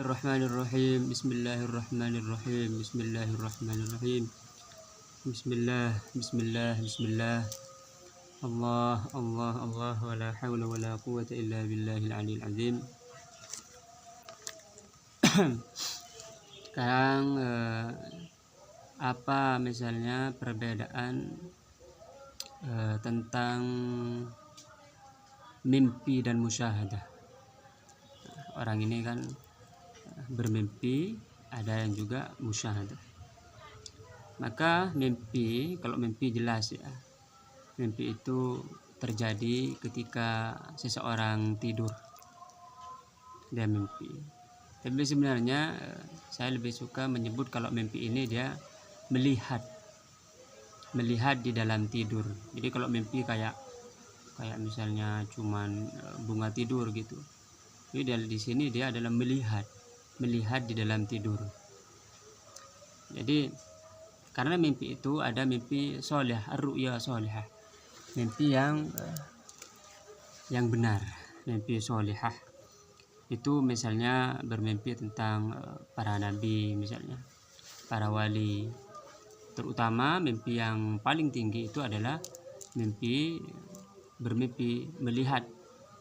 Bismillahirrahmanirrahim. Bismillahirrahmanirrahim. Bismillahirrahmanirrahim. Bismillah, bismillah, bismillah. Allah, Allah, Allah, wa la hawla wa la quwwata illa billahil aliyil azim. Sekarang apa misalnya perbedaan tentang mimpi dan musyahadah? Orang ini kan bermimpi, ada yang juga musyahadah. Maka mimpi, kalau mimpi jelas ya, mimpi itu terjadi ketika seseorang tidur, dia mimpi. Tapi sebenarnya saya lebih suka menyebut kalau mimpi ini dia melihat di dalam tidur. Jadi kalau mimpi kayak misalnya cuman bunga tidur gitu, jadi di sini dia adalah melihat di dalam tidur. Jadi karena mimpi itu ada mimpi soleh, ar-ru'ya solehah, mimpi yang benar, mimpi solehah. Itu misalnya bermimpi tentang para nabi, misalnya para wali. Terutama mimpi yang paling tinggi itu adalah bermimpi melihat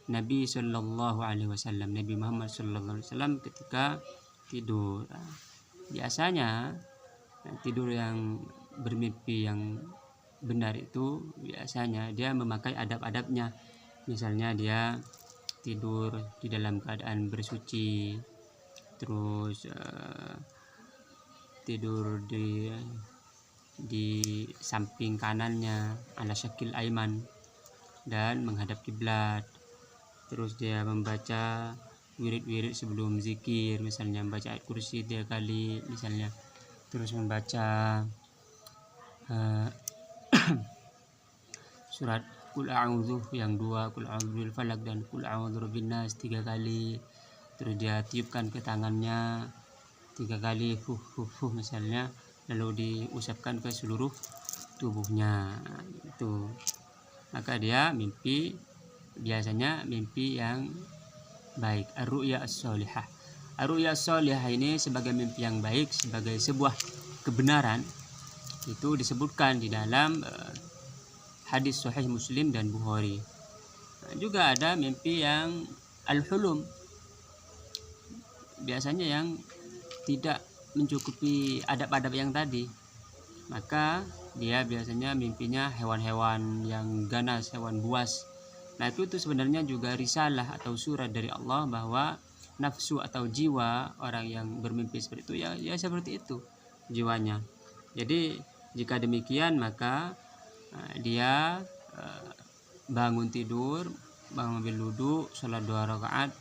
Nabi Sallallahu Alaihi Wasallam, Nabi Muhammad Sallallahu Alaihi Wasallam ketika tidur. Biasanya tidur yang bermimpi yang benar itu biasanya dia memakai adab-adabnya. Misalnya dia tidur di dalam keadaan bersuci, terus tidur di samping kanannya ala syakil aiman dan menghadap kiblat. Terus dia membaca wirid-wirid sebelum zikir, misalnya membaca ayat kursi 3 kali misalnya. Terus membaca surat Qul A'udzu yang 2, Qul A'udzu bil falaq dan Qul A'udzu birabbin nas 3 kali. Terus dia tiupkan ke tangannya 3 kali misalnya, lalu diusapkan ke seluruh tubuhnya itu. Maka dia mimpi, biasanya mimpi yang baik, ar-ru'ya as-solihah. Ar-ru'ya as-solihah ini sebagai mimpi yang baik, sebagai sebuah kebenaran, itu disebutkan di dalam hadis sahih Muslim dan Bukhari. Juga ada mimpi yang al-hulum, biasanya yang tidak mencukupi adab-adab yang tadi. Maka dia biasanya mimpinya hewan-hewan yang ganas, hewan buas. Nah itu sebenarnya juga risalah atau surat dari Allah bahwa nafsu atau jiwa orang yang bermimpi seperti itu ya seperti itu jiwanya. Jadi jika demikian maka dia bangun tidur, bangun berwudu, sholat 2 rakaat,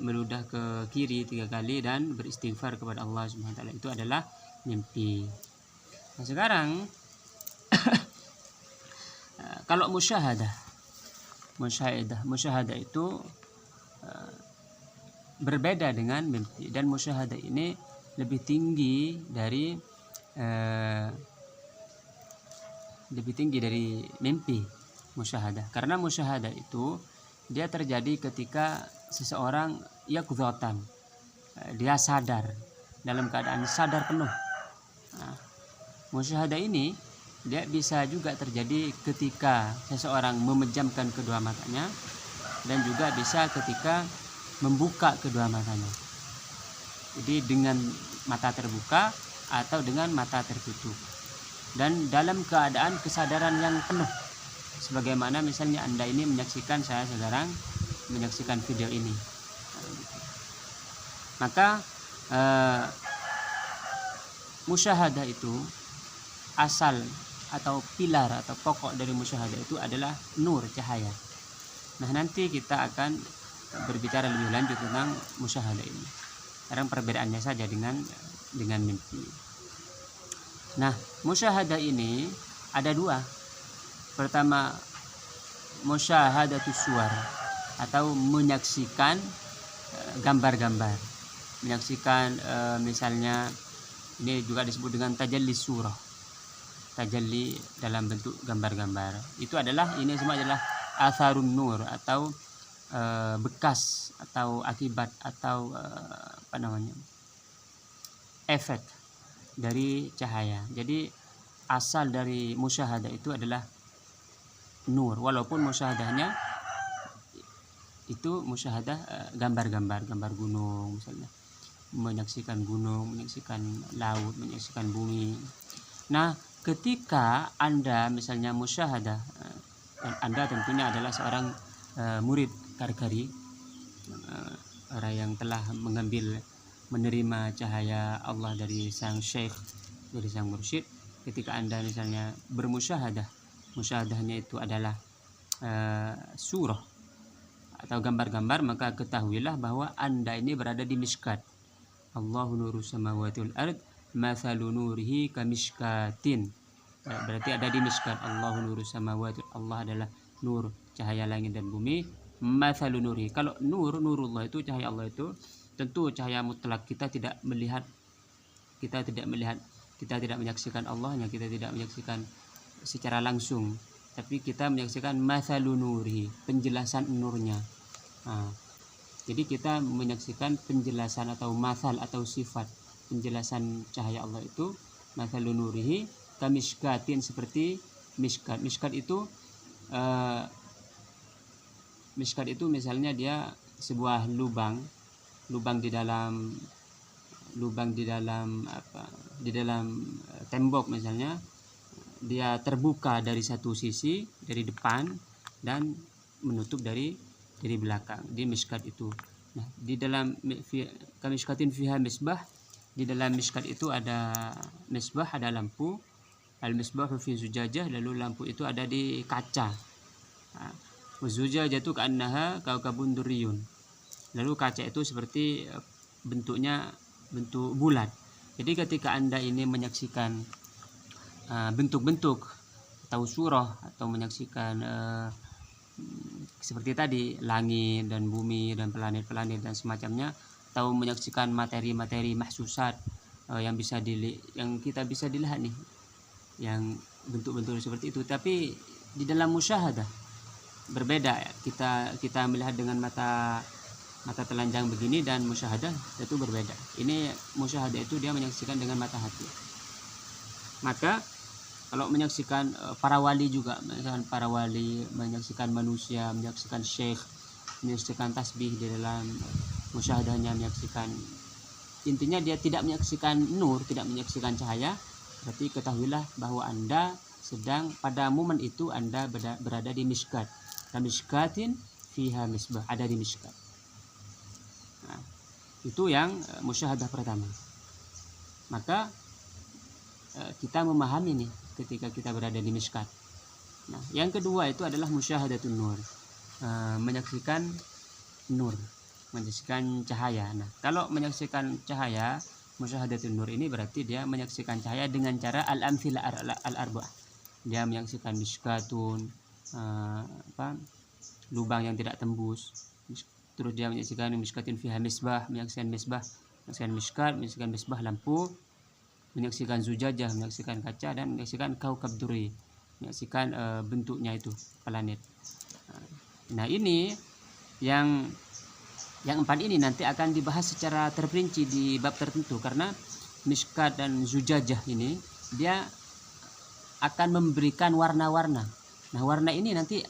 meludah ke kiri 3 kali dan beristighfar kepada Allah Subhanahu wa taala. Itu adalah mimpi. Nah sekarang kalau musyahadah itu berbeda dengan mimpi, dan musyahadah ini lebih tinggi dari mimpi musyahadah. Karena musyahadah itu dia terjadi ketika seseorang yaqdzatan, dia sadar, dalam keadaan sadar penuh. Musyahadah ini dia bisa juga terjadi ketika seseorang memejamkan kedua matanya, dan juga bisa ketika membuka kedua matanya. Jadi dengan mata terbuka atau dengan mata tertutup, dan dalam keadaan kesadaran yang penuh. Sebagaimana misalnya Anda ini menyaksikan, saya sekarang menyaksikan video ini. Maka musyahadah itu asal atau pilar atau pokok dari musyahadah itu adalah nur, cahaya. Nah nanti kita akan berbicara lebih lanjut tentang musyahadah ini. Sekarang perbedaannya saja dengan mimpi. Nah musyahadah ini ada 2. Pertama, musyahadatus suwar atau menyaksikan gambar-gambar, menyaksikan misalnya ini juga disebut dengan tajalli surah, tajalli dalam bentuk gambar-gambar. Itu adalah, ini semua adalah atharun nur atau bekas atau akibat atau efek dari cahaya. Jadi asal dari musyahadah itu adalah nur, walaupun musyahadahnya itu musyahadah gambar gunung misalnya, menyaksikan gunung, menyaksikan laut, menyaksikan bumi. Nah, ketika Anda misalnya musyahadah, dan Anda tentunya adalah seorang murid Karkari, orang yang telah menerima cahaya Allah dari sang syekh, dari sang mursyid. Ketika Anda misalnya bermusyahadah, musyahadahnya itu adalah surah atau gambar-gambar, maka ketahuilah bahwa Anda ini berada di miskat. Allahu nuru samawati wal ard mathalu nurihi kamishkatin. Berarti ada di miskat. Allahu nuru samawati, Allah adalah nur, cahaya langit dan bumi. Mathalu nurihi, kalau nurullah itu cahaya Allah itu tentu cahaya mutlak. Kita tidak melihat, kita tidak menyaksikan Allahnya, kita tidak menyaksikan secara langsung, tapi kita menyaksikan mathalu nurihi, penjelasan nurnya. Jadi kita menyaksikan penjelasan atau mathal atau sifat penjelasan cahaya Allah itu mathalu nurihi kamishkatin, seperti miskat. Miskat itu misalnya dia sebuah lubang di dalam tembok misalnya, dia terbuka dari satu sisi, dari depan, dan menutup dari belakang, di miskat itu. Nah, di dalam kamishkatin fiha misbah, di dalam miskat itu ada misbah, ada lampu. Al misbahu fi zujajah, lalu lampu itu ada di kaca. Zujajah itu ka'annaha kaukabun durriyun. Lalu kaca itu seperti bentuk bulat. Jadi ketika Anda ini menyaksikan bentuk-bentuk atau surah, atau menyaksikan seperti tadi langit dan bumi dan planet-planet dan semacamnya, atau menyaksikan materi-materi mahsusat yang kita bisa dilihat nih, yang bentuk-bentuk seperti itu, tapi di dalam musyahadah berbeda. Kita melihat dengan mata telanjang begini, dan musyahadah itu berbeda. Ini musyahadah itu dia menyaksikan dengan mata hati. Maka kalau menyaksikan para wali juga, misalkan para wali, menyaksikan manusia, menyaksikan syekh, menyaksikan tasbih di dalam musyahadahnya, menyaksikan, intinya dia tidak menyaksikan nur, tidak menyaksikan cahaya, berarti ketahuilah bahwa Anda sedang pada momen itu Anda berada di miskat. Kamishkatin fiha misbah, ada di miskat. Nah, itu yang musyahadah pertama. Maka kita memahami nih ketika kita berada di miskat. Nah, yang kedua itu adalah musyahadatun nur, menyaksikan nur, menyaksikan cahaya. Nah, kalau menyaksikan cahaya, musyahadatun nur ini berarti dia menyaksikan cahaya dengan cara al-amthila al-arba'ah. Dia menyaksikan miskatun, lubang yang tidak tembus. Terus dia menyaksikan miskatin fiha misbah, menyaksikan misbah, menyaksikan miskat, menyaksikan misbah lampu, menyaksikan zujajah, menyaksikan kaca, dan menyaksikan kaukab duri, menyaksikan bentuknya itu planet. Nah, ini yang empat ini nanti akan dibahas secara terperinci di bab tertentu, karena miskat dan zujajah ini dia akan memberikan warna-warna. Nah, warna ini nanti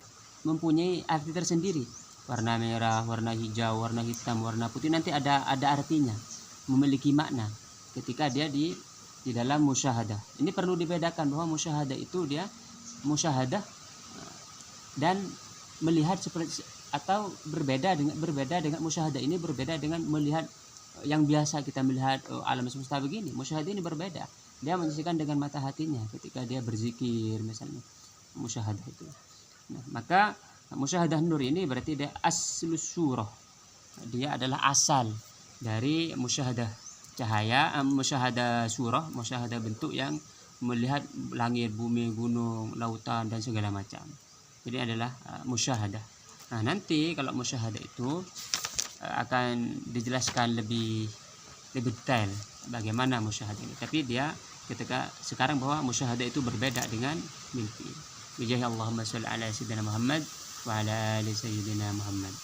mempunyai arti tersendiri. Warna merah, warna hijau, warna hitam, warna putih, nanti ada artinya, memiliki makna ketika dia di dalam musyahadah. Ini perlu dibedakan bahwa musyahadah itu dia musyahadah dan melihat seperti, atau berbeda dengan musyahadah ini, berbeda dengan melihat yang biasa kita melihat alam semesta begini. Musyahadah ini berbeda. Dia menyaksikan dengan mata hatinya ketika dia berzikir misalnya, musyahadah itu. Nah, maka musyahadah nur ini berarti dia aslus surah. Dia adalah asal dari musyahadah cahaya, musyahadah surah, musyahadah bentuk yang melihat langit, bumi, gunung, lautan, dan segala macam. Jadi adalah musyahadah. Nah, nanti kalau musyahadah itu akan dijelaskan lebih detail bagaimana musyahadah ini. Tapi dia ketika sekarang bahwa musyahadah itu berbeda dengan mimpi. Bijahi Allahumma sholli ala sayyidina Muhammad wa ala ali sayyidina Muhammad.